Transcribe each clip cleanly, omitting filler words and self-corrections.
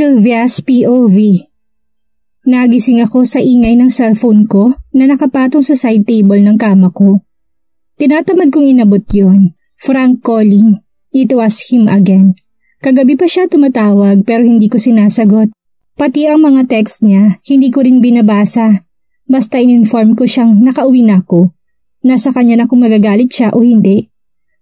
Sylvia's POV. Nagising ako sa ingay ng cellphone ko na nakapatong sa side table ng kama ko. Tinatamad kong inabot yon. Frank calling. It was him again. Kagabi pa siya tumatawag pero hindi ko sinasagot. Pati ang mga text niya, hindi ko rin binabasa. Basta in-inform ko siyang nakauwi na ako. Nasa kanya na kung magagalit siya o hindi.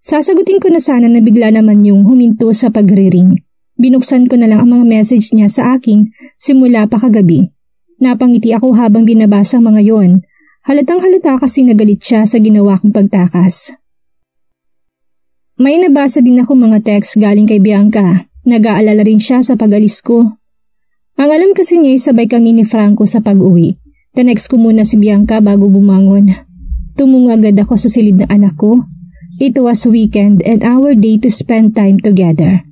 Sasagutin ko na sana na bigla naman yung huminto sa pagre-ring. Binuksan ko na lang ang mga message niya sa akin simula pa kagabi. Napangiti ako habang binabasa ang mga yon. Halatang halata kasi nagalit siya sa ginawa kong pagtakas. May nabasa din ako mga text galing kay Bianca. Nag-aalala rin siya sa pag-alis ko. Ang alam kasi niya sabay kami ni Franco sa pag-uwi. Tinext ko muna si Bianca bago bumangon. Tumungo agad ako sa silid ng anak ko. It was weekend and our day to spend time together.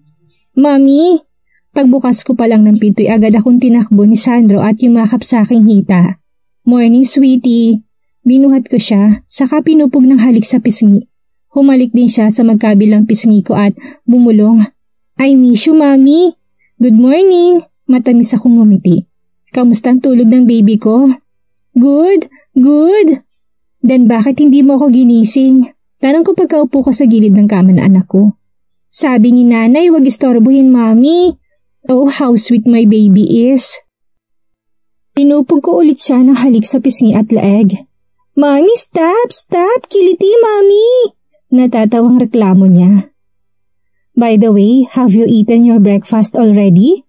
Mami! Pagbukas ko pa lang ng pinto'y agad akong tinakbo ni Sandro at yumakap sa aking hita. Morning, sweetie. Binuhat ko siya, saka pinupog ng halik sa pisngi. Humalik din siya sa magkabilang pisngi ko at bumulong. I miss you, Mami. Good morning. Matamis akong ngumiti. Kamusta ang tulog ng baby ko? Good, good. Then bakit hindi mo ako ginising? Tanong ko pagkaupo ko sa gilid ng kama ng anak ko. Sabi ni nanay, wag istorbohin, Mami. Oh, how sweet my baby is. Pinupog ko ulit siya ng halik sa pisngi at leeg. Mami, stop, stop, kiliti, Mami. Natatawang reklamo niya. By the way, have you eaten your breakfast already?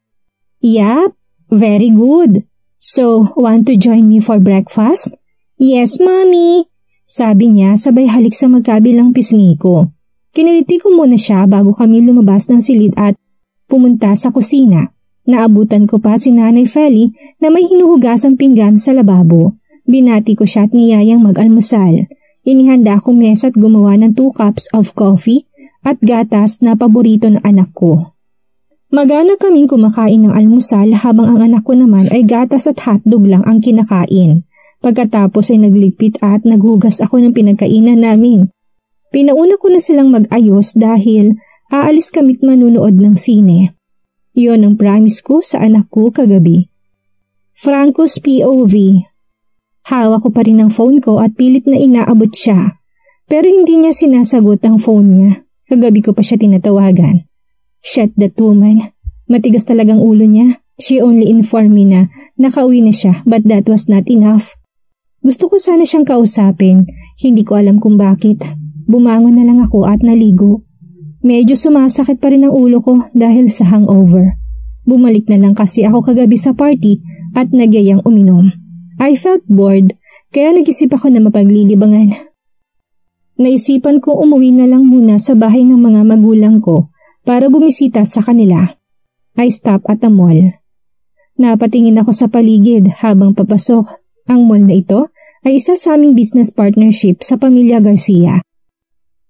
Yup, very good. So, want to join me for breakfast? Yes, Mami. Sabi niya sabay halik sa magkabilang pisngi ko. Kiniliti ko muna siya bago kami lumabas ng silid at pumunta sa kusina. Naabutan ko pa si Nanay Feli na may hinuhugasang pinggan sa lababo. Binati ko siya at niyayang mag-almusal. Inihanda ko mesa at gumawa ng 2 cups of coffee at gatas na paborito ng anak ko. Magana kaming kumakain ng almusal habang ang anak ko naman ay gatas at hotdog lang ang kinakain. Pagkatapos ay nagligpit at naghugas ako ng pinagkainan namin. Pinauna ko na silang mag-ayos dahil aalis kami't manunood ng sine. Yon ang promise ko sa anak ko kagabi. Franco's POV. Hawak ko pa rin ang phone ko at pilit na inaabot siya. Pero hindi niya sinasagot ang phone niya. Kagabi ko pa siya tinatawagan. Shut that woman. Matigas talagang ulo niya. She only informed me na nakauwi na siya but that was not enough. Gusto ko sana siyang kausapin. Hindi ko alam kung bakit. Bumangon na lang ako at naligo. Medyo sumasakit pa rin ang ulo ko dahil sa hangover. Bumalik na lang kasi ako kagabi sa party at nagyayang uminom. I felt bored kaya nag-isip ako na mapaglilibangan. Naisipan ko umuwi na lang muna sa bahay ng mga magulang ko para bumisita sa kanila. I stopped at the mall. Napatingin ako sa paligid habang papasok. Ang mall na ito ay isa sa aming business partnership sa pamilya Garcia.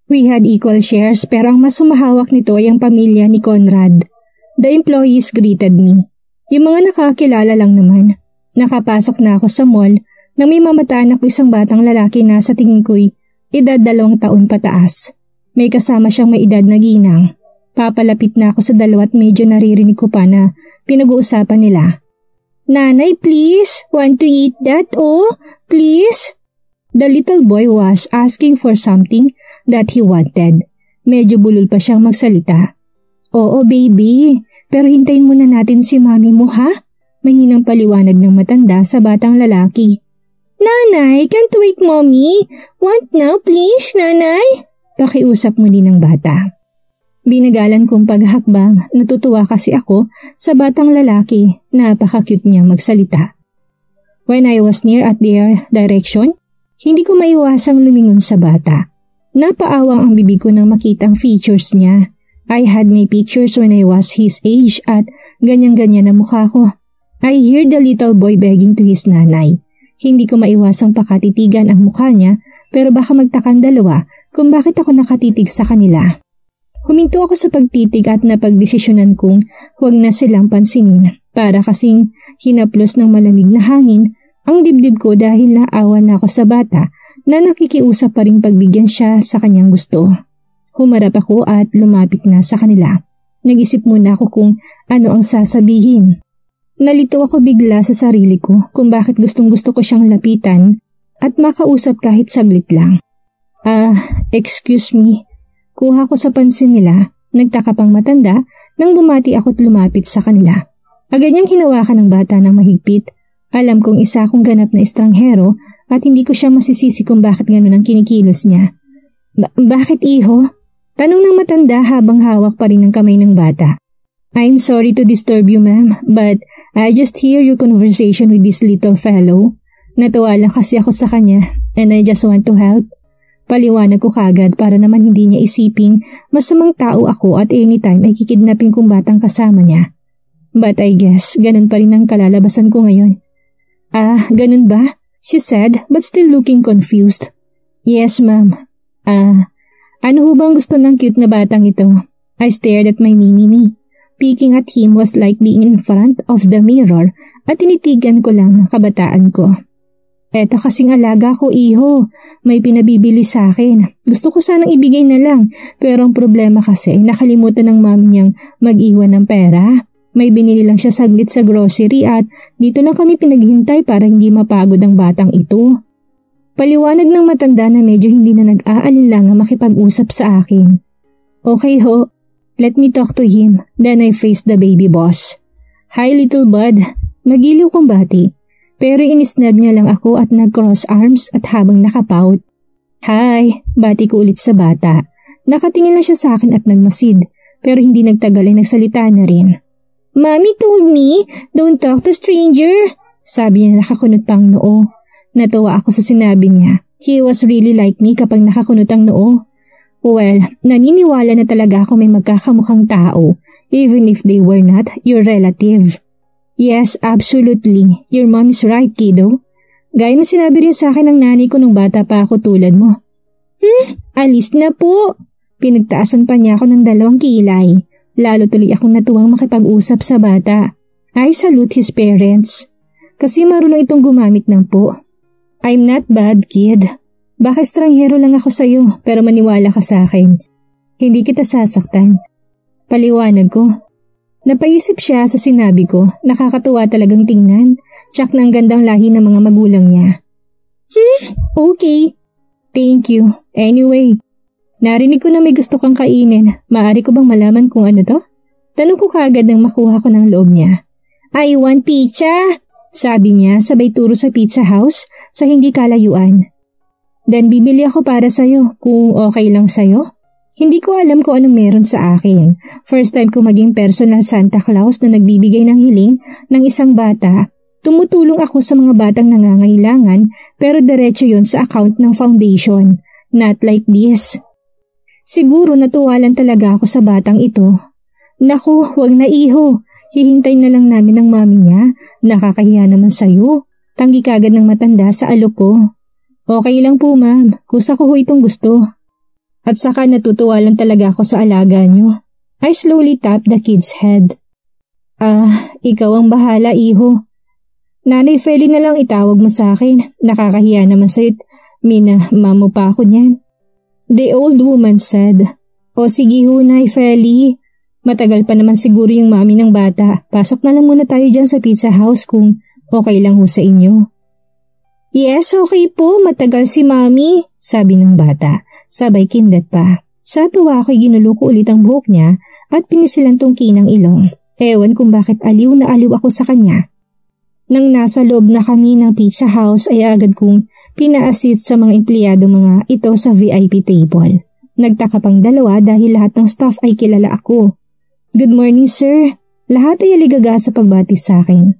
We had equal shares pero ang mas sumahawak nito ay ang pamilya ni Conrad. The employees greeted me. Yung mga nakakilala lang naman. Nakapasok na ako sa mall nang may mamataan ako isang batang lalaki na sa tingin ko'y edad 2 taon pataas. May kasama siyang may edad na ginang. Papalapit na ako sa dalawa at medyo naririnig ko pa na pinag-uusapan nila. Nanay, please, want to eat that? Oh, please? The little boy was asking for something that he wanted. Medyo bulol pa siyang magsalita. Oo, baby, pero hintayin muna natin si mami mo, ha? Mahinang paliwanag ng matanda sa batang lalaki. Nanay, can't wait, mommy. Want now, please, nanay? Pakiusap muli ng bata. Binagalan kong paghakbang, natutuwa kasi ako sa batang lalaki. Napaka-cute niyang magsalita. When I was near at their direction, hindi ko maiwasang lumingon sa bata. Napaawang ang bibig ko nang makita ang features niya. I had my pictures when I was his age at ganyan-ganyan na mukha ko. I hear the little boy begging to his nanay. Hindi ko maiwasang pakatitigan ang mukha niya pero baka magtakang dalawa kung bakit ako nakatitig sa kanila. Huminto ako sa pagtitig at napagdesisyonan kong huwag na silang pansinin para kasing hinaplos ng malamig na hangin ang dibdib ko dahil naawa na ako sa bata na nakikiusap pa rin pagbigyan siya sa kanyang gusto. Humarap ako at lumapit na sa kanila. Nag-isip muna ako kung ano ang sasabihin. Nalito ako bigla sa sarili ko kung bakit gustong-gusto ko siyang lapitan at makausap kahit saglit lang. Excuse me. Kuha ko sa pansin nila. Nagtaka pang matanda nang bumati ako't lumapit sa kanila. Agad niyang hinawakan ng bata ng mahigpit. Alam kong isa akong ganap na estranghero at hindi ko siya masisisi kung bakit ganun ang kinikilos niya. Bakit iho? Tanong ng matanda habang hawak pa rin ng kamay ng bata. I'm sorry to disturb you, ma'am, but I just hear your conversation with this little fellow. Natuwa lang kasi ako sa kanya and I just want to help. Paliwanag ko kagad para naman hindi niya isiping masamang tao ako at anytime ay kikidnapin kong batang kasama niya. But I guess ganun pa rin ang kalalabasan ko ngayon. Ganun ba? She said but still looking confused. Yes, ma'am. Ano ho bang gusto ng cute na batang ito? I stared at my mini-me. Peeking at him was like being in front of the mirror at tinitigan ko lang ang kabataan ko. Eto kasing alaga ko, iho. May pinabibili sa akin. Gusto ko sanang ibigay na lang pero ang problema kasi nakalimutan ng mami niyang mag-iwan ng pera. May binili lang siya saglit sa grocery at dito lang kami pinaghintay para hindi mapagod ang batang ito. Paliwanag ng matanda na medyo hindi na nag-aalinlangang makipag-usap sa akin. Okay ho, let me talk to him. Then I faced the baby boss. Hi little bud, magiliw kong bati. Pero inisnab niya lang ako at nag-cross arms at habang nakapout. Hi, bati ko ulit sa bata. Nakatingin lang siya sa akin at nagmasid pero hindi nagtagal ay nagsalita na rin. Mommy told me, don't talk to stranger. Sabi niya nakakunot pang noo. Natuwa ako sa sinabi niya. He was really like me kapag nakakunot ang noo. Well, naniniwala na talaga ako may magkakamukhang tao, even if they were not your relative. Yes, absolutely. Your mom is right, kiddo. Gaya na sinabi rin sa akin ng nanay ko nung bata pa ako tulad mo. Alis na po. Pinagtaasan pa niya ako ng 2 kilay. Lalo tuloy akong natuwang makipag-usap sa bata. I salute his parents. Kasi marunong itong gumamit ng po. I'm not bad, kid. Baka estranghero lang ako sa'yo pero maniwala ka sa akin. Hindi kita sasaktan. Paliwanag ko. Napaisip siya sa sinabi ko. Nakakatuwa talagang tingnan. Tsak na ang gandang lahi ng mga magulang niya. Okay. Thank you. Anyway. Narinig ko na may gusto kang kainin. Maaari ko bang malaman kung ano to? Tanong ko kaagad nang makuha ko ng loob niya. I want pizza! Sabi niya sabay turo sa pizza house sa hindi kalayuan. Then bibili ako para sa'yo kung okay lang sa'yo. Hindi ko alam kung anong meron sa akin. First time ko maging personal Santa Claus na nagbibigay ng hiling ng isang bata. Tumutulong ako sa mga batang nangangailangan pero diretso yon sa account ng foundation. Not like this. Siguro natuwalan talaga ako sa batang ito. Naku, wag na iho. Hihintay na lang namin ng mami niya. Nakakahiya naman sa'yo. Tanggi kagad ng matanda sa alok ko. Okay lang po ma'am, kusa ko ho itong gusto. At saka natutuwa lang talaga ako sa alaga niyo. I slowly tapped the kid's head. Ikaw ang bahala iho. Nanay Feli na lang itawag mo sa akin. Nakakahiya naman sa'yo't mamo pa ako niyan. The old woman said, O sige ho, Nay Feli. Matagal pa naman siguro yung mami ng bata. Pasok na lang muna tayo dyan sa pizza house kung okay lang ho sa inyo. Yes, okay po. Matagal si mami, sabi ng bata. Sabay kindat pa. Sa tuwa ako'y ginulo ko ulit ang buhok niya at pinisilan tungki ng ilong. Ewan kung bakit aliw na aliw ako sa kanya. Nang nasa loob na kami ng pizza house ay agad kong pina-assist sa mga empleyado mga ito sa VIP table. Nagtaka pang 2 dahil lahat ng staff ay kilala ako. Good morning, sir. Lahat ay aligaga sa pagbati sa akin.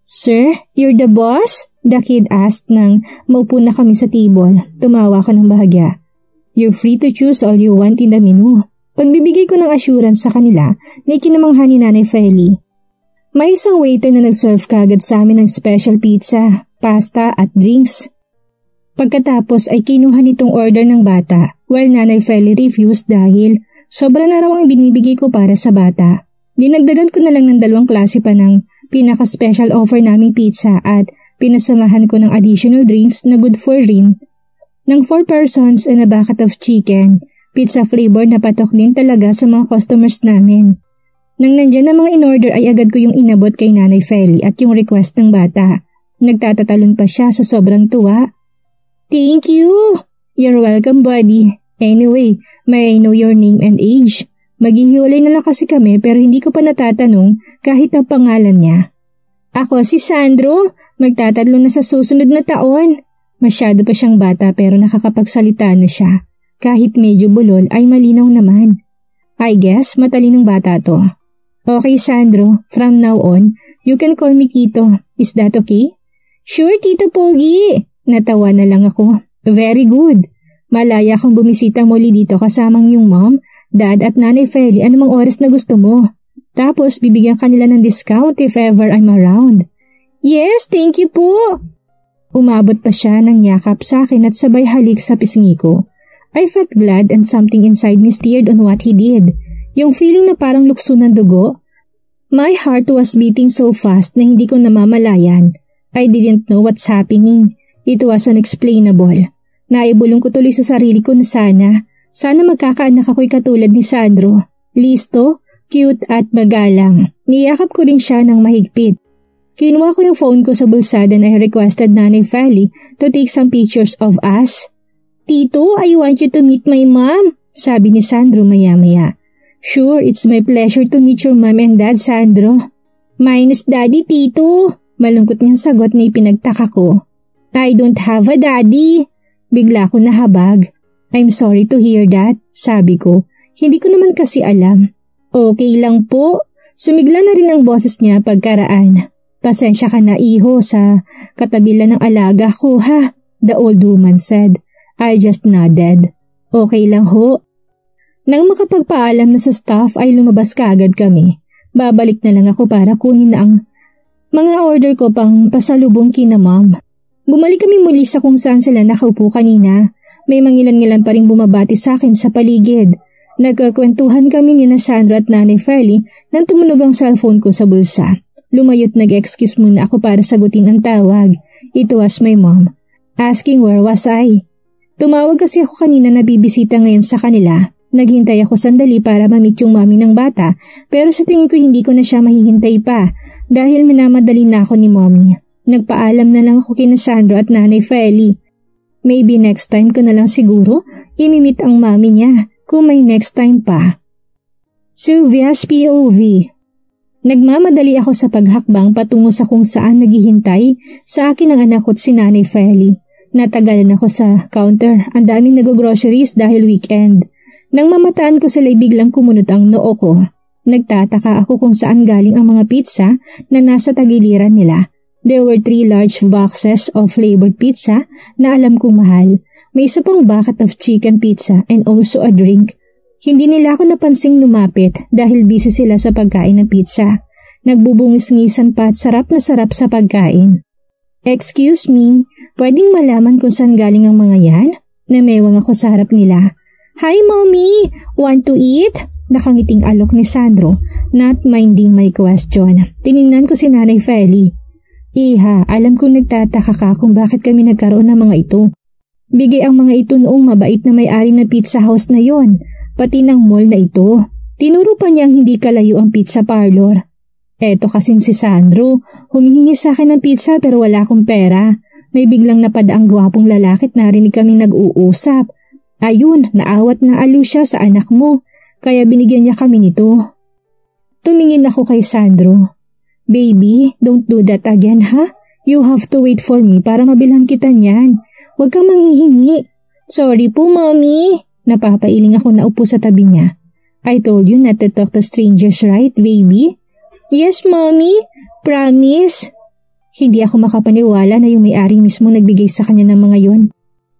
Sir, you're the boss? The kid asked nang maupo na kami sa table. Tumawa ko ng bahagya. You're free to choose all you want in the menu. Pagbibigay ko ng assurance sa kanila na ikinamangha ni Nanay Feli. May isang waiter na nag-serve kagad sa amin ng special pizza, pasta at drinks. Pagkatapos ay kinuha nitong order ng bata while Nanay Feli refused dahil sobra na raw ang binibigay ko para sa bata. Dinagdagan ko na lang ng 2 klase pa ng pinaka-special offer naming pizza at pinasamahan ko ng additional drinks na good for rin. Ng 4 persons and a bucket of chicken, pizza flavor na patok din talaga sa mga customers namin. Nang nandyan ang mga in-order ay agad ko yung inabot kay Nanay Feli at yung request ng bata. Nagtatatalon pa siya sa sobrang tuwa. Thank you! You're welcome, buddy. Anyway, may I know your name and age? Maghihiwalay na lang kasi kami pero hindi ko pa natatanong kahit ang pangalan niya. Ako si Sandro, magtatatlo na sa susunod na taon. Masyado pa siyang bata pero nakakapagsalita na siya. Kahit medyo bulol ay malinaw naman. I guess matalinong bata to. Okay Sandro, from now on, you can call me Tito. Is that okay? Sure Tito Pogi. Natawa na lang ako. Very good. Malaya kang bumisita muli dito kasamang yung mom, dad at nanay Feli anumang oras na gusto mo. Tapos bibigyan kanila ng discount if ever I'm around. Yes, thank you po. Umabot pa siya ng yakap sa akin at sabay halik sa pisngi ko. I felt glad and something inside me steered on what he did. Yung feeling na parang lukso ng dugo. My heart was beating so fast na hindi ko namamalayan. I didn't know what's happening. It was unexplainable. Naibulong ko tuloy sa sarili ko na sana magkakaanak ako'y katulad ni Sandro. Listo, cute at magalang. Niyakap ko rin siya ng mahigpit. Kinuha ko yung phone ko sa bulsa and I requested Nanay Feli to take some pictures of us. Tito, I want you to meet my mom, sabi ni Sandro maya-maya. Sure, it's my pleasure to meet your mom and dad, Sandro. Minus daddy, Tito. Malungkot niyang sagot na ipinagtaka ko. I don't have a daddy. Bigla ko nahabag. I'm sorry to hear that, sabi ko. Hindi ko naman kasi alam. Okay lang po. Sumigla na rin ang boses niya pagkaraan. Pasensya ka na iho sa katabila ng alaga ko ha, the old woman said. I just nodded. Okay lang ho. Nang makapagpaalam na sa staff ay lumabas kaagad kami. Babalik na lang ako para kunin na ang mga order ko pang pasalubong kina mom. Bumalik kami muli sa kung saan sila nakaupo kanina. May mangilan-ngilan pa rin bumabati sa akin sa paligid. Nagkakwentuhan kami ni Sandra at Nanay Feli nang tumunog ang cellphone ko sa bulsa. Lumayot nag-excuse muna ako para sagutin ang tawag. It was my mom. Asking where was I? Tumawag kasi ako kanina na bibisita ngayon sa kanila. Naghintay ako sandali para ma-meet yung mami ng bata pero sa tingin ko hindi ko na siya mahihintay pa dahil minamadali na ako ni mommy. Nagpaalam na lang ako kina Sandro at Nanay Feli. Maybe next time ko na lang siguro imimit ang mami niya kung may next time pa. Sylvia's POV. Nagmamadali ako sa paghakbang patungo sa kung saan naghihintay sa akin ang anak ko't si Nanay Feli. Natagalan ako sa counter, ang daming nag-groceries dahil weekend. Nang mamataan ko sila'y biglang kumunot ang noo ko. Nagtataka ako kung saan galing ang mga pizza na nasa tagiliran nila. There were 3 large boxes of flavored pizza na alam kong mahal. May isa pang bucket of chicken pizza and also a drink. Hindi nila ako napansing lumapit dahil busy sila sa pagkain ng pizza. Nagbubungis-ngisan pa at sarap na sarap sa pagkain. Excuse me, pwedeng malaman kung saan galing ang mga yan? Namewang ako sa harap nila. Hi mommy, want to eat? Nakangiting alok ni Sandro, not minding my question. Tiningnan ko si Nanay Feli. Iha, alam kong nagtataka ka kung bakit kami nagkaroon ng mga ito. Bigay ang mga ito noong mabait na may-ari ng pizza house na yon, pati ng mall na ito. Tinuro pa niyang hindi kalayo ang pizza parlor. Eto kasing si Sandro, humihingi sa akin ng pizza pero wala akong pera. May biglang napadaang gwapong lalaki at narinig kami nag-uusap. Ayun, naawat na aliw siya sa anak mo, kaya binigyan niya kami nito. Tumingin ako kay Sandro. Baby, don't do that again ha? You have to wait for me para mabilhan kita niyan. Huwag kang manghihingi. Sorry po, mommy. Napapailing ako na upo sa tabi niya. I told you not to talk to strangers, right, baby? Yes, mommy. Promise. Hindi ako makapaniwala na yung may-ari mismo nagbigay sa kanya ng mga yon.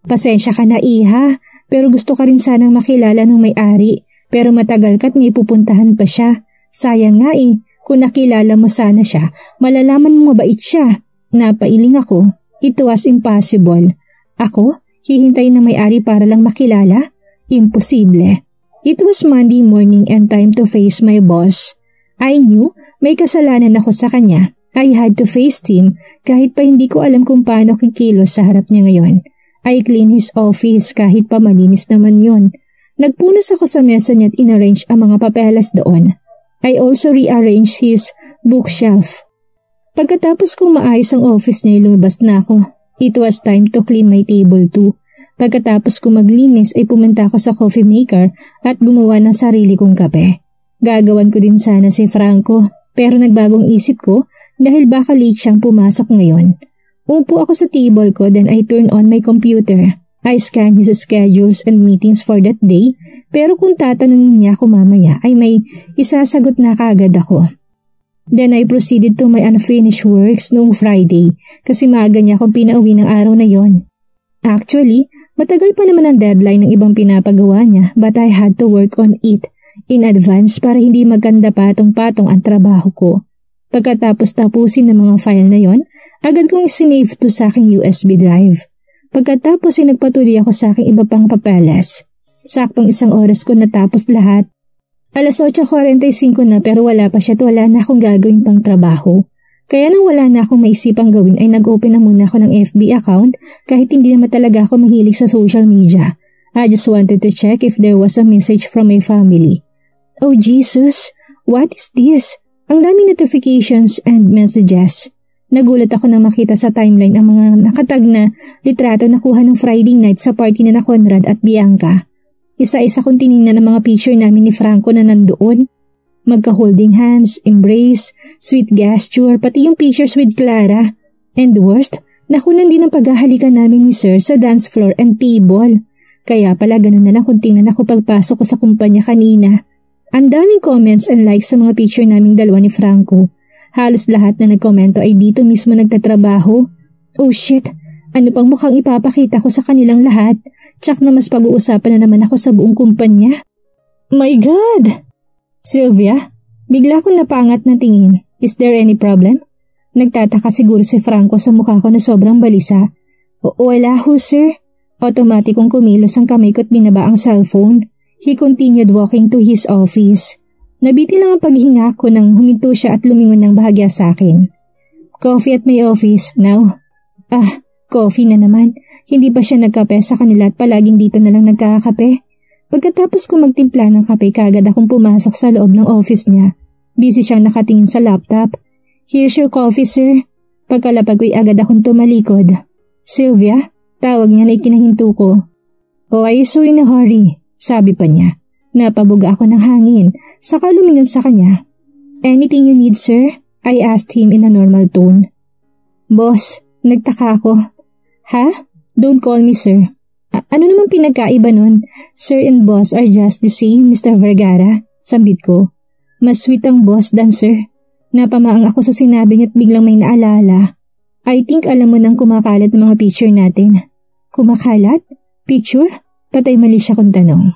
Pasensya ka na, iha. Pero gusto ka rin sanang makilala ng may-ari. Pero matagal ka't may pupuntahan pa siya. Sayang nga eh. Kung nakilala mo sana siya, malalaman mo mabait siya. Napailing ako. It was impossible. Ako? Hihintayin na may-ari para lang makilala? Imposible. It was Monday morning and time to face my boss. I knew may kasalanan ako sa kanya. I had to face him kahit pa hindi ko alam kung paano kikilos sa harap niya ngayon. I clean his office kahit pa malinis naman yon. Nagpunas ako sa mesa niya at inarrange ang mga papeles doon. I also rearranged his bookshelf. Pagkatapos kong maayos ang office niya, lumabas na ako. It was time to clean my table too. Pagkatapos kong maglinis ay pumunta ako sa coffee maker at gumawa ng sarili kong kape. Gagawan ko din sana si Franco pero nagbagong isip ko dahil baka late siyang pumasok ngayon. Umupo ako sa table ko, then I turn on my computer. I scan his schedules and meetings for that day, pero kung tatanungin niya ako mamaya ay may isasagot na kaagad ako. Then I proceeded to my unfinished works noong Friday kasi maaga niya akong pinauwi ng araw na yon. Actually, matagal pa naman ang deadline ng ibang pinapagawa niya but I had to work on it in advance para hindi magkanda patong-patong ang trabaho ko. Pagkatapos tapusin ng mga file na yon, agad kong sinave to sa aking USB drive. Pagkatapos ay nagpatuloy ako sa aking iba pang papeles. Saktong 1 oras ko natapos lahat. Alas 8:45 na pero wala pa siya at wala na akong gagawin pang trabaho. Kaya nang wala na akong maisipang gawin ay nag-open na muna ako ng FB account kahit hindi naman talaga ako mahilig sa social media. I just wanted to check if there was a message from my family. Oh Jesus, what is this? Ang daming notifications and messages. Nagulat ako nang makita sa timeline ang mga nakatag na litrato na kuha ng Friday night sa party na Conrad at Bianca. Isa-isa kong tinignan ang mga picture namin ni Franco na nandoon. Magka-holding hands, embrace, sweet gesture, pati yung pictures with Clara. And worst, nakunan din ang paghahalikan namin ni Sir sa dance floor and table. Kaya pala ganun na lang kung tingnan ako pagpasok ko sa kumpanya kanina. Ang daming comments and likes sa mga picture naming dalawa ni Franco. Halos lahat na nagkomento ay dito mismo nagtatrabaho. Oh shit, ano pang mukhang ipapakita ko sa kanilang lahat? Tsak na mas pag-uusapan na naman ako sa buong kumpanya. My God! Sylvia, bigla akong napangat ng tingin. Is there any problem? Nagtataka siguro si Franco sa mukha ko na sobrang balisa. Wala ho sir. Automatikong kumilos ang kamay ko at binaba ang cellphone. He continued walking to his office. Nabiti lang ang paghinga ko nang huminto siya at lumingon ng bahagya sa akin. Coffee at my office now. Coffee na naman. Hindi pa siya nagkape sa kanila at palaging dito na lang nagkakape. Pagkatapos ko magtimpla ng kape, kaagad akong pumasok sa loob ng office niya. Busy siyang nakatingin sa laptop. Here's your coffee, sir. Pagkalapag ko'y agad akong tumalikod. Sylvia, tawag niya na ikinahinto ko. Oh, are you so in a hurry? Sabi pa niya. Napabuga ako ng hangin, saka lumingon sa kanya. Anything you need, sir? I asked him in a normal tone. Boss, nagtaka ako. Ha? Don't call me sir. Ano namang pinagkaiba nun? Sir and boss are just the same, Mr. Vergara. Sambit ko. Mas sweet ang boss than sir. Napamaang ako sa sinabi niya at biglang may naalala. I think alam mo nang kumakalat ng mga picture natin. Kumakalat? Picture? Patay mali siya kung tanong.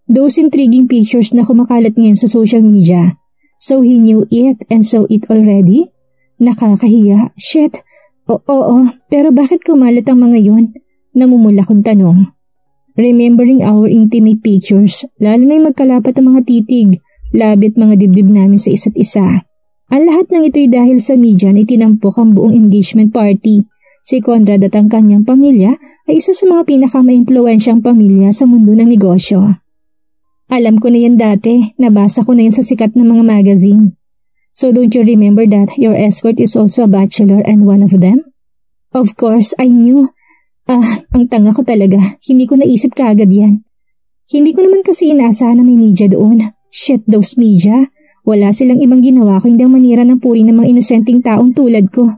Those intriguing pictures na kumakalat ngayon sa social media. So he knew it and saw it already? Nakakahiya. Shit. Oo, pero bakit kumalat ang mga yun? Namumula kong tanong. Remembering our intimate pictures, lalo na yung magkalapat ang mga titig, labit mga dibdib namin sa isa't isa. Ang lahat ng ito'y dahil sa media na itinampok ang buong engagement party. Si Conrad at ang kanyang pamilya ay isa sa mga pinaka-maimpluwensyang pamilya sa mundo ng negosyo. Alam ko na yan dati, nabasa ko na yan sa sikat ng mga magazine. So don't you remember that your escort is also a bachelor and one of them? Of course, I knew. Ang tanga ko talaga, hindi ko naisip kaagad yan. Hindi ko naman kasi inaasahan na may media doon. Shit, those media. Wala silang ibang ginawa ko hindi ang manira ng puri ng mga inosenteng taong tulad ko.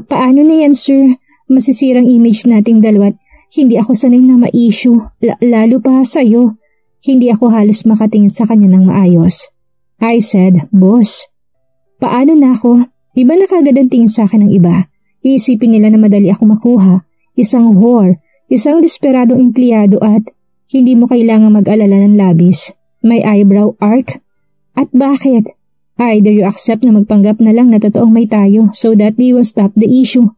Paano na yan, sir? Masisirang image nating dalawa't hindi ako sanay na ma-issue, lalo pa sa'yo. Hindi ako halos makatingin sa kanya ng maayos. I said, boss. Paano na ako? Iba na kagad ang tingin sa akin ng iba. Iisipin nila na madali ako makuha. Isang whore, isang desperadong empleyado at hindi mo kailangang mag-alala ng labis. May eyebrow arc? At bakit? Either you accept na magpanggap na lang na totoong may tayo so that they will stop the issue.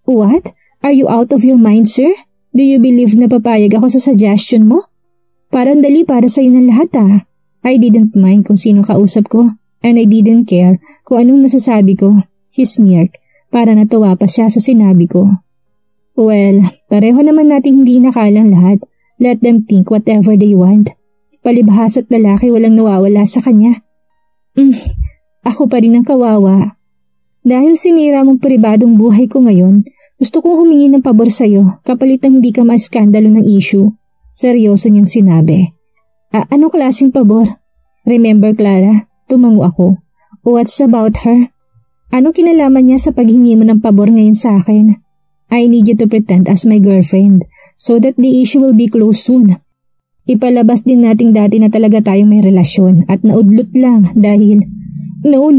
What? Are you out of your mind, sir? Do you believe na papayag ako sa suggestion mo? Parang dali para sa'yo ng lahat I didn't mind kung sino kausap ko and I didn't care kung anong nasasabi ko. He smirked para natuwa pa siya sa sinabi ko. Well, pareho naman nating hindi nakalang lahat. Let them think whatever they want. Palibhas at lalaki walang nawawala sa kanya. Ako pa rin ang kawawa. Dahil sinira mong pribadong buhay ko ngayon, gusto kong humingi ng pabor sa'yo kapalit ng hindi ka maiskandalo ng issue. Seryoso niyang sinabi. Anong klaseng pabor? Remember, Clara, tumango ako. What's about her? Anong kinalaman niya sa paghingi mo ng pabor ngayon sa akin? I need you to pretend as my girlfriend so that the issue will be closed soon. Ipalabas din nating dati na talaga tayong may relasyon at naudlot lang dahil... No,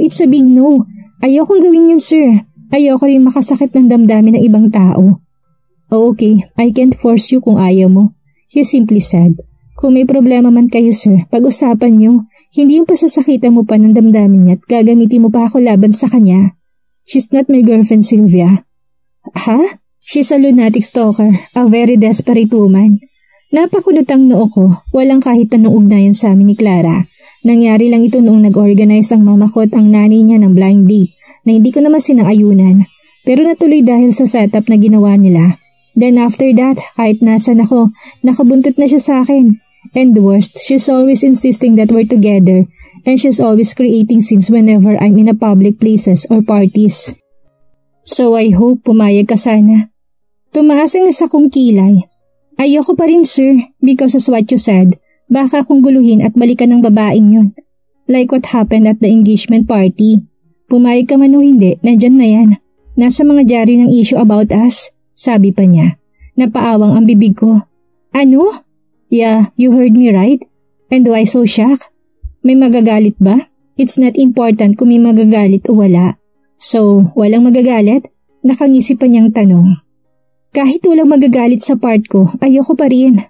it's a big no. Ayokong gawin yun, sir. Ayoko rin makasakit ng damdamin ng ibang tao. Okay, I can't force you kung ayaw mo. He simply said. Kung may problema man kayo, sir, pag-usapan niyo. Hindi yung pasasakitan mo pa ng damdamin niya at gagamitin mo pa ako laban sa kanya. She's not my girlfriend, Sylvia. Ha? She's a lunatic stalker, a very desperate woman. Napakulot ang noo ko, walang kahit anong ugnayan sa amin ni Clara. Nangyari lang ito noong nag-organize ang mama ko at ang nanay niya ng blind date na hindi ko naman sinang-ayunan. Pero natuloy dahil sa setup na ginawa nila. Then after that, kahit nasan ako, nakabuntot na siya sa akin. And the worst, she's always insisting that we're together and she's always creating scenes whenever I'm in a public places or parties. So I hope pumayag ka sana. Tumaas ang isa kong kilay. Ayoko pa rin, sir, because as what you said, baka akong guluhin at balikan ng babaeng yun. Like what happened at the engagement party. Pumayag ka man o hindi, nandyan na yan. Nasa mga diary ng issue about us, sabi pa niya. Napaawang ang bibig ko. Ano? Yeah, you heard me right? And why so shocked? May magagalit ba? It's not important kung may magagalit o wala. So, walang magagalit? Nakangisi pa niyang tanong. Kahit walang magagalit sa part ko, ayoko pa rin.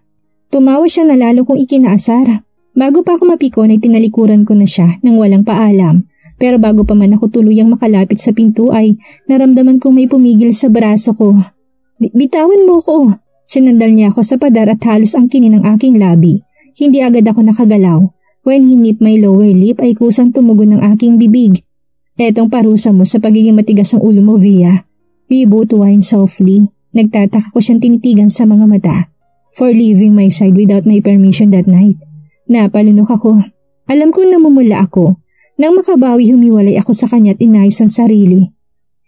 Tumawa siya na lalo kong ikinaasar. Bago pa ako mapikon ay tinalikuran ko na siya nang walang paalam. Pero bago pa man ako tuluyang makalapit sa pinto ay naramdaman kong may pumigil sa braso ko. Bitawan mo ko. Sinandal niya ako sa padar at halos angkinin ng aking labi. Hindi agad ako nakagalaw. When he nipped my lower lip ay kusang tumugon ng aking bibig. Etong parusa mo sa pagiging matigas ang ulo mo, Via. We both whined softly. Nagtataka ko siyang tinitigan sa mga mata. For leaving my side without my permission that night. Napalunok ako. Alam kong namumula ako. Nang makabawi humiwalay ako sa kanya at inayos ang sarili.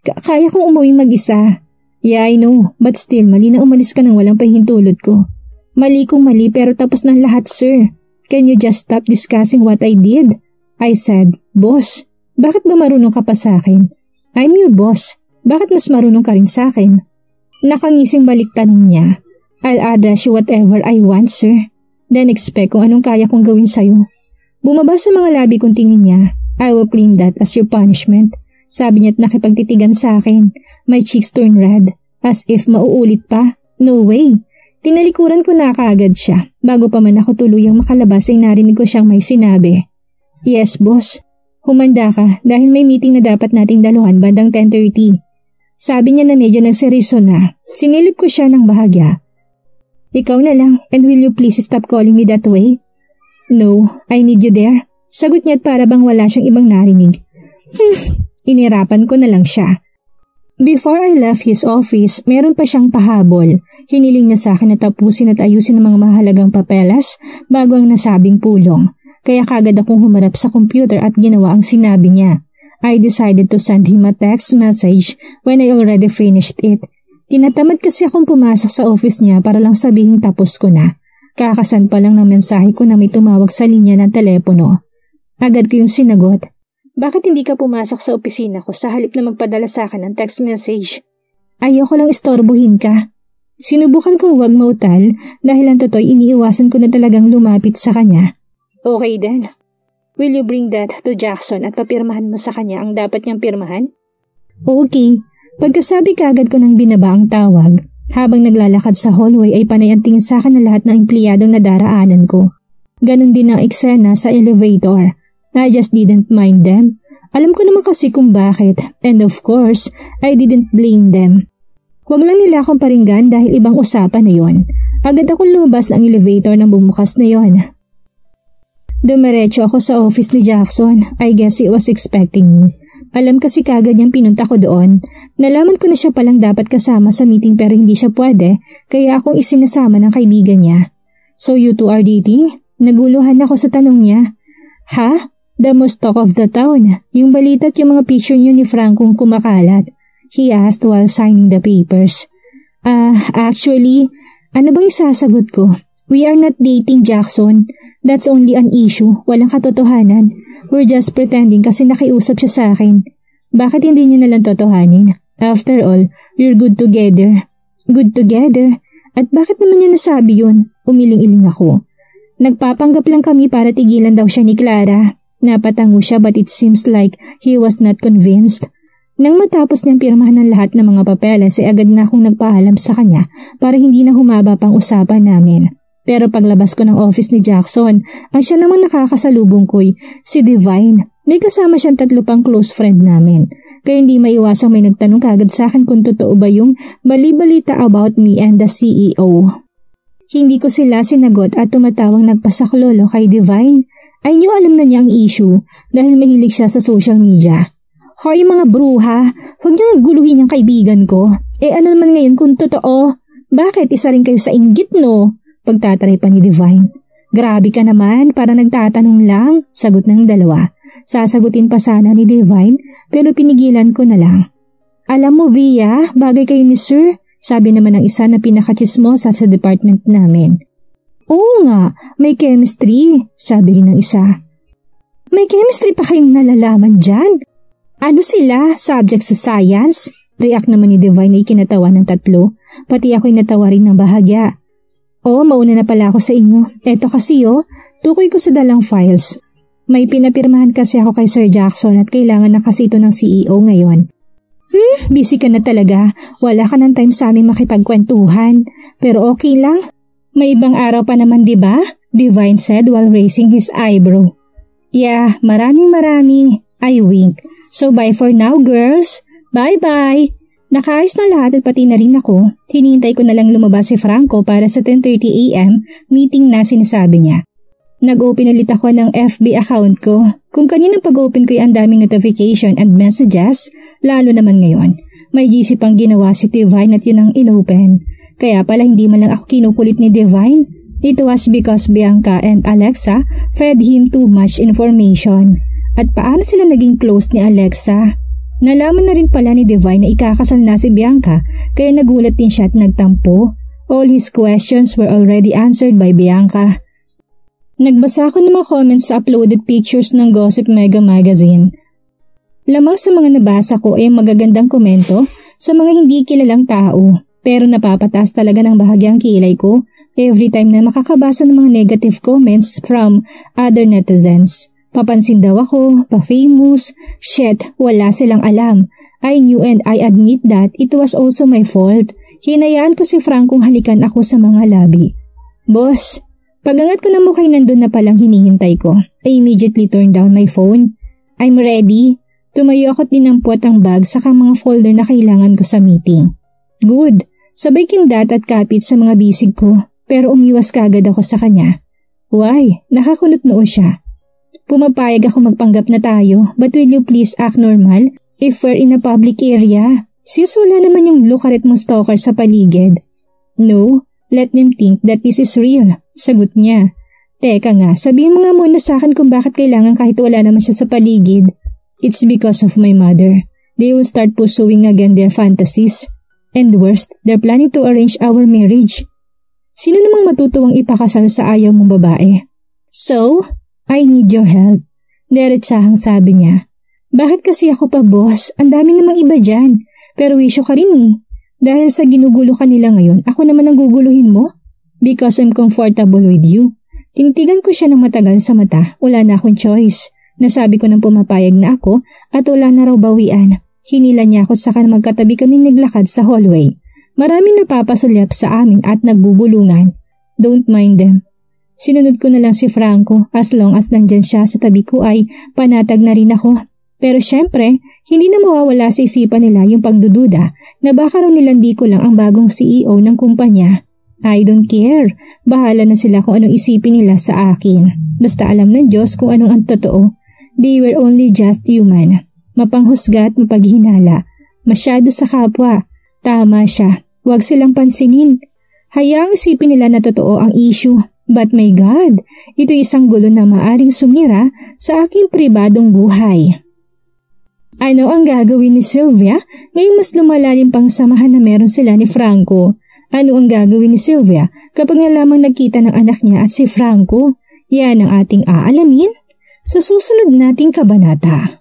Kaya kong umuwi mag-isa. Yeah, I know, but still mali na umalis ka nang walang pahintulot ko. Mali kong mali pero tapos ng lahat, sir. Can you just stop discussing what I did? I said, Boss, bakit ba marunong ka pa sa akin? I'm your boss. Bakit mas marunong ka rin sa akin? Nakangising balik tanong niya. I'll address you whatever I want, sir. Then expect kung anong kaya kong gawin sa'yo. Bumaba sa mga labi kong tingin niya. I will claim that as your punishment. Sabi niya at nakipagtitigan sa akin. My cheeks turned red. As if mauulit pa. No way. Tinalikuran ko na kaagad siya. Bago pa man ako tuluyang makalabas ay narinig ko siyang may sinabi. Yes, boss. Humanda ka dahil may meeting na dapat nating daluhan bandang 10:30. Sabi niya na medyo nagseryoso na. Sinilip ko siya ng bahagya. Ikaw na lang, and will you please stop calling me that way? No, I need you there. Sagot niya at para bang wala siyang ibang narinig. Inirapan ko na lang siya. Before I left his office, meron pa siyang pahabol. Hiniling niya sa akin na tapusin at ayusin ang mga mahalagang papeles bago ang nasabing pulong. Kaya kagad akong humarap sa computer at ginawa ang sinabi niya. I decided to send him a text message when I already finished it. Tinatamad kasi akong pumasok sa office niya para lang sabihin tapos ko na. Kakasan pa lang ng mensahe ko na may tumawag sa linya ng telepono. Agad ko yung sinagot. Bakit hindi ka pumasok sa opisina ko sa halip na magpadala sa akin ng text message? Ayoko lang istorbohin ka. Sinubukan kong huwag mautal dahil ang toto'y iniiwasan ko na talagang lumapit sa kanya. Okay then. Will you bring that to Jackson at papirmahan mo sa kanya ang dapat niyang pirmahan? Okay. Pagkasabi kaagad ko ng binaba ang tawag, habang naglalakad sa hallway ay panay ang tingin sa akin ng lahat ng empleyadong nadaraanan ko. Ganon din ang eksena sa elevator. I just didn't mind them. Alam ko naman kasi kung bakit, and of course, I didn't blame them. Huwag lang nila akong paringgan dahil ibang usapan na yon. Agad akong lumabas ng elevator nang bumukas na yon. Dumiretso ako sa office ni Jackson. I guess he was expecting me. Alam kasi kagad niyang pinunta ko doon. Nalaman ko na siya palang dapat kasama sa meeting pero hindi siya pwede, kaya akong isinasama ng kaibigan niya. So you two are dating? Naguluhan ako sa tanong niya. Ha? The most talk of the town, yung balita at yung mga picture niyo ni Frankong kumakalat. He asked while signing the papers. Actually, ano bang isasagot ko? We are not dating, Jackson. That's only an issue. Walang katotohanan. We're just pretending kasi nakiusap siya sa akin. Bakit hindi niyo nalang totohanin? After all, we're good together. Good together? At bakit naman niya nasabi yun? Umiling-iling ako. Nagpapanggap lang kami para tigilan daw siya ni Clara. Napatango siya but it seems like he was not convinced. Nang matapos niyang pirmahan ng lahat ng mga papeles ay agad na akong nagpaalam sa kanya para hindi na humaba pang usapan namin. Pero paglabas ko ng office ni Jackson, ang siya namang nakakasalubong ko'y si Divine. May kasama siyang 3 pang close friend namin. Kaya hindi maiwasang may nagtanong kagad sa akin kung totoo ba yung bali-balita about me and the CEO. Hindi ko sila sinagot at tumatawang nagpasaklolo kay Divine. Ay niyo alam na niya ang issue dahil mahilig siya sa social media. Hoy mga bruha, huwag niyo guluhin yung kaibigan ko. Ano naman ngayon kung totoo? Bakit isa rin kayo sa inggit no? Pagtataray pa ni Divine. Grabe ka naman, para nagtatanong lang, sagot ng dalawa. Sasagutin pa sana ni Divine pero pinigilan ko na lang. Alam mo Via, bagay kayo ni Sir, sabi naman ng isa na pinakachismosa sa department namin. Oo nga, may chemistry, sabi rin ng isa. May chemistry pa kayong nalalaman dyan? Ano sila? Subject sa science? React naman ni Divine na ikinatawa ng 3, pati ako'y natawa rin ng bahagya. Oo, mauna na pala ako sa inyo. Eto kasi tukoy ko sa dalang files. May pinapirmahan kasi ako kay Sir Jackson at kailangan na kasi ito ng CEO ngayon. Busy ka na talaga. Wala ka ng time sa aming makipagkwentuhan. Pero okay lang. May ibang araw pa naman, diba? Divine said while raising his eyebrow. Yeah, maraming. I wink. So bye for now, girls. Bye-bye. Nakaayos na lahat at pati na rin ako. Hinihintay ko na lang lumabas si Franco para sa 10:30 AM meeting na sinasabi niya. Nag-open ulit ako ng FB account ko. Kung kaninang pag-open ko'y ang daming notification and messages, lalo naman ngayon. May GC pang ginawa si Divine at yun ang inopen. Kaya pala hindi man lang ako kinukulit ni Divine. It was because Bianca and Alexa fed him too much information. At paano sila naging close ni Alexa? Nalaman na rin pala ni Divine na ikakasal na si Bianca kaya nagulat din siya at nagtampo. All his questions were already answered by Bianca. Nagbasa ako ng mga comments sa uploaded pictures ng Gossip Mega Magazine. Lamang sa mga nabasa ko ay magagandang komento sa mga hindi kilalang tao. Pero napapataas talaga ng bahagyang kilay ko every time na makakabasa ng mga negative comments from other netizens. Papansin daw ako, pa-famous, shit, wala silang alam. I knew and I admit that it was also my fault. Hinayaan ko si Frankong halikan ako sa mga labi. Boss, pagangat ko na mukha'y nandun na palang hinihintay ko. I immediately turned down my phone. I'm ready. Tumayo ako't dinampot ang bag sa mga folder na kailangan ko sa meeting. Good. Sabay kindat at kapit sa mga bisig ko pero umiwas kagad ako sa kanya. Why? Nakakunot noo siya. Pumapayag ako magpanggap na tayo but will you please act normal if we're in a public area? Since wala naman yung lukaret mo stalker sa paligid. No, let them think that this is real, sagot niya. Teka nga, sabihin mo nga muna sa akin kung bakit kailangan kahit wala naman siya sa paligid. It's because of my mother. They will start pursuing again their fantasies. And worst, they're planning to arrange our marriage. Sino namang matutuwang ipakasal sa ayaw mong babae? So, I need your help. Diretsahang sabi niya. Bakit kasi ako pa boss? Ang dami namang iba dyan. Pero wisyo ka rin eh. Dahil sa ginugulo ka nila ngayon, ako naman ang guguluhin mo? Because I'm comfortable with you. Tinitigan ko siya ng matagal sa mata. Wala na akong choice. Nasabi ko nang pumapayag na ako at wala na raw bawian. Hinila niya ako saka magkatabi kami naglakad sa hallway. Maraming napapasulyap sa amin at nagbubulungan. Don't mind them. Sinunod ko na lang si Franco. As long as nandyan siya sa tabi ko ay panatag na rin ako. Pero syempre, hindi na mawawala sa isipan nila yung pagdududa na baka raw nilandi ko lang ang bagong CEO ng kumpanya. I don't care. Bahala na sila kung anong isipin nila sa akin. Basta alam ng Diyos kung anong ang totoo. They were only just human. Mapanghusga at mapaghinala. Masyado sa kapwa. Tama siya. Huwag silang pansinin. Hayaang isipin nila na totoo ang issue. But my God, ito'y isang gulo na maaring sumira sa aking pribadong buhay. Ano ang gagawin ni Sylvia ngayong mas lumalalim pang samahan na meron sila ni Franco? Ano ang gagawin ni Sylvia kapag nalamang nagkita ng anak niya at si Franco? Yan ang ating aalamin sa susunod nating kabanata.